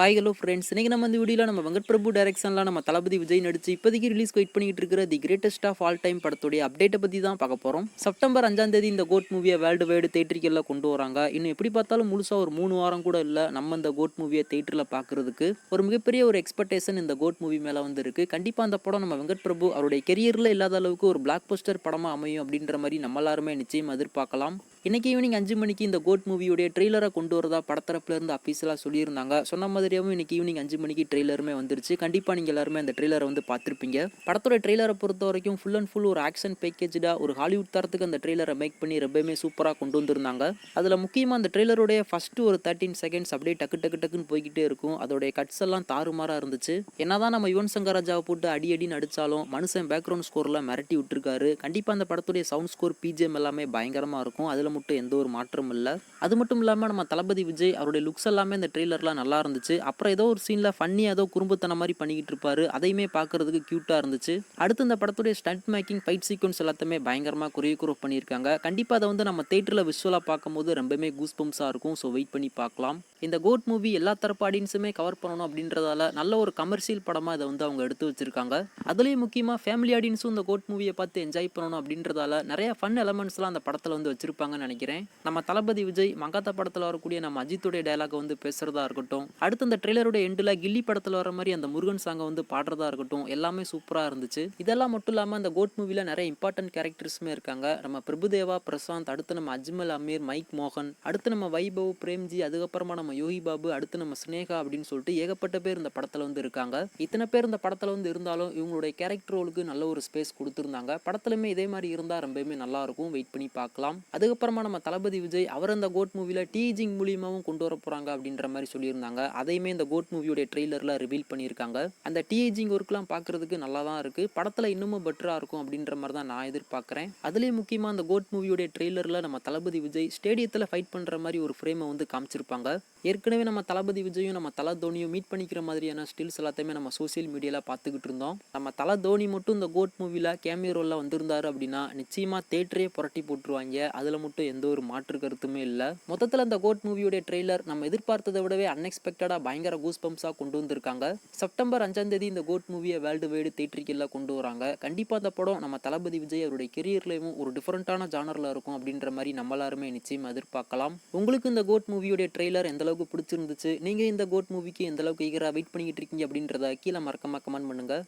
Hi hello friends, இன்னைக்கு நம்ம இந்த வீடியோவில் நம்ம வெங்கட் பிரபு டைரக்ஷனில் நம்ம தளபதி விஜய் நடிச்சு இப்போதைக்கு ரிலீஸ் வெயிட் பண்ணிட்டு இருக்கிற the greatest of all time படத்துடைய அப்டேட்டை பற்றி தான் பார்க்க போகிறோம். செப்டம்பர் 5ஆம் தேதி இந்த கோட் மூவியை வேர்ல்டு வைடு தேட்டரிக்கெல்லாம் கொண்டு வராங்க. இன்னும் எப்படி பார்த்தாலும் முழுசாக ஒரு 3 வாரம் கூட இல்லை நம்ம இந்த கோட் மூவியை தேட்டரில் பார்க்குறதுக்கு. ஒரு மிகப்பெரிய ஒரு எக்ஸ்பெக்டேஷன் இந்த கோட் மூவி மேலே வந்து இருக்குது. கண்டிப்பாக அந்த படம் நம்ம வெங்கட் பிரபு அவருடைய கெரியரில் இல்லாத அளவுக்கு ஒரு பிளாக் பஸ்டர் படமாக அமையும் அப்படின்ற மாதிரி நம்ம எல்லாருமே நிச்சயம் எதிர்பார்க்கலாம். இன்னைக்கு ஈவினிங் 5 மணிக்கு இந்த கோட் மூவியோடைய ட்ரெய்லரை கொண்டு வரதா படத்தரப்புலேருந்து அஃபீஷியலாக சொல்லியிருந்தாங்க. சொன்ன மாதிரியாகவும் இன்னைக்கு ஈவினிங் 5 மணிக்கு ட்ரெய்லருமே வந்துருச்சு. கண்டிப்பாக நீங்கள் எல்லாருமே அந்த ட்ரெய்லரை வந்து பார்த்துருப்பீங்க. படத்தோட ட்ரெய்லரை பொறுத்த வரைக்கும் ஃபுல் அண்ட் ஃபுல் ஒரு ஆக்ஷன் பேக்கேஜாக ஒரு ஹாலிவுட் தரத்துக்கு அந்த ட்ரெய்லரை மேக் பண்ணி ரொம்பவுமே சூப்பராக கொண்டு வந்திருந்தாங்க. அதில் முக்கியமாக அந்த ட்ரெய்லருடைய ஃபஸ்ட்டு ஒரு 13 செகண்ட்ஸ் அப்படியே டக்குன்னு போய்கிட்டே இருக்கும். அதோடைய கட்ஸ் எல்லாம் தாறுமாறாக இருந்துச்சு. என்னதான் நம்ம யுவன் சங்கர் ராஜாவை போட்டு அடின்னு அடித்தாலும் மனுஷன் பேக்ரவுண்ட் ஸ்கோரில் மிரட்டி விட்டுருக்காரு. கண்டிப்பாக அந்த படத்துடைய சவுண்ட் ஸ்கோர் பிஜிஎம் எல்லாமே பயங்கரமாக இருக்கும். அதில் மட்டும் எந்த ஒரு மாற்றமும் இல்லை. அது மட்டும் இல்லாமல் நம்ம தளபதி விஜய் அவருடைய லுக்ஸ் எல்லாமே இந்த ட்ரெய்லர்லாம் நல்லா இருந்துச்சு. அப்புறம் ஏதோ ஒரு சீனில் ஃபன்னி ஏதோ குறும்புத்தனம் மாதிரி பண்ணிக்கிட்டு இருப்பாரு. அதையுமே பார்க்கறதுக்கு க்யூட்டாக இருந்துச்சு. அடுத்து இந்த படத்துடைய ஸ்டண்ட் மேக்கிங் ஃபைட் சீக்வன்ஸ் எல்லாத்தையுமே பயங்கரமாக கொரியோகிராஃப் பண்ணியிருக்காங்க. கண்டிப்பாக அதை வந்து நம்ம தேட்டரில் விஷுவலாக பார்க்கும்போது ரொம்பவே கூஸ் பம்ப்ஸாக இருக்கும். ஸோ வெயிட் பண்ணி பார்க்கலாம். இந்த கோட் மூவி எல்லா தரப்பு ஆடியன்ஸுமே கவர் பண்ணணும் அப்படின்றதால நல்ல ஒரு கமர்ஷியல் படமாக இதை வந்து அவங்க எடுத்து வச்சிருக்காங்க. அதுலேயும் முக்கியமாக ஃபேமிலி ஆடியன்ஸும் இந்த கோட் மூவியை பார்த்து என்ஜாய் பண்ணணும் அப்படின்றதால நிறைய ஃபன் எலமெண்ட்ஸ்லாம் அந்த படத்தில் வந்து வச்சிருப்பாங்கன்னு நினைக்கிறேன். நம்ம தளபதி விஜய் மங்காத்தா படத்தில் வரக்கூடிய நம்ம அஜித்துடைய டயலாக வந்து பேசுறதா இருக்கட்டும், அடுத்து அந்த ட்ரெய்லருடைய எண்டில் கில்லி படத்தில் வர மாதிரி அந்த முருகன் சாங்கை வந்து பாடுறதா இருக்கட்டும், எல்லாமே சூப்பராக இருந்துச்சு. இதெல்லாம் மட்டும் இல்லாமல் அந்த கோட் மூவியில் நிறைய இம்பார்ட்டன்ட் கேரக்டர்ஸுமே இருக்காங்க. நம்ம பிரபுதேவா, பிரசாந்த், அடுத்து நம்ம அஜ்மல் அமீர், மைக் மோகன், அடுத்து நம்ம வைபவ், பிரேம்ஜி, அதுக்கப்புறமா நம்ம யோகி பாபு, அடுத்து நம்ம ஸ்னேகா அப்படின்னு சொல்லிட்டு ஏகப்பட்ட பேர் இந்த படத்தில் வந்து இருக்காங்க. இத்தனை பேர் இந்த படத்தில் வந்து இருந்தாலும் இவங்களுடைய கேரக்டர் ரோலுக்கு நல்ல ஒரு ஸ்பேஸ் கொடுத்துருந்தாங்க. படத்துலையுமே இதே மாதிரி இருந்தால் ரொம்பவுமே நல்லா இருக்கும். வெயிட் பண்ணி பார்க்கலாம். அதுக்கப்புறமா நம்ம தளபதி விஜய் அவர் அந்த கோட் மூவியில் டீச்சிங் மூலியமாகவும் கொண்டு வர போகிறாங்க அப்படின்ற மாதிரி சொல்லியிருந்தாங்க. அதையுமே இந்த கோட் மூவியோடைய ட்ரெய்லரில் ரிவீல் பண்ணியிருக்காங்க. அந்த டீச்சிங் ஒர்க்லாம் பார்க்கறதுக்கு நல்லா தான் இருக்குது. படத்தில் இன்னமும் பெட்டராக இருக்கும் அப்படின்ற மாதிரி தான் நான் எதிர்பார்க்குறேன். அதுலேயும் முக்கியமாக அந்த கோட் மூவியோடைய ட்ரெய்லரில் நம்ம தளபதி விஜய் ஸ்டேடியத்தில் ஃபைட் பண்ணுற மாதிரி ஒரு ஃப்ரேமை வந்து காமிச்சிருப்பாங்க. ஏற்கனவே நம்ம தளபதி விஜயும் நம்ம தல தோனியும் மீட் பண்ணிக்கிற மாதிரியான ஸ்டில்ஸ் எல்லாத்தையுமே நம்ம சோசியல் மீடியாவில் பார்த்துக்கிட்டு இருந்தோம். நம்ம தல தோனி மட்டும் இந்த கோட் மூவியில் கேமியோ ரோலில் வந்திருந்தாரு அப்படின்னா நிச்சயமாக தேட்டரே புரட்டி போட்டுருவாங்க. அதில் மட்டும் எந்த ஒரு மாற்று கருத்துமே இல்லை. மொத்தத்தில் இந்த கோட் மூவியோடைய ட்ரெய்லர் நம்ம எதிர்பார்த்ததை விடவே அன்எக்ஸ்பெக்டடாக பயங்கர கூஸ் பம்ப்ஸாக கொண்டு வந்திருக்காங்க. செப்டம்பர் 5ஆம் தேதி இந்த கோட் மூவியை வேர்ல்டு வைடு தேட்டருக்கெல்லாம் கொண்டு வராங்க. கண்டிப்பாக அந்த படம் நம்ம தளபதி விஜய் அவருடைய கெரியர்லேயும் ஒரு டிஃப்ரெண்ட்டான ஜானரில் இருக்கும் அப்படின்ற மாதிரி நம்ம எல்லாருமே நிச்சயம் எதிர்பார்க்கலாம். உங்களுக்கு இந்த கோட் மூவியோடைய ட்ரெய்லர் எந்த அளவுக்கு பிடிச்சிருந்துச்சு, நீங்கள் இந்த கோட் மூவிக்கு எந்த அளவுக்கு ஈகராக வெயிட் பண்ணிக்கிட்டு இருக்கீங்க அப்படின்றத கீழே மறக்காம கமெண்ட் பண்ணுங்கள்.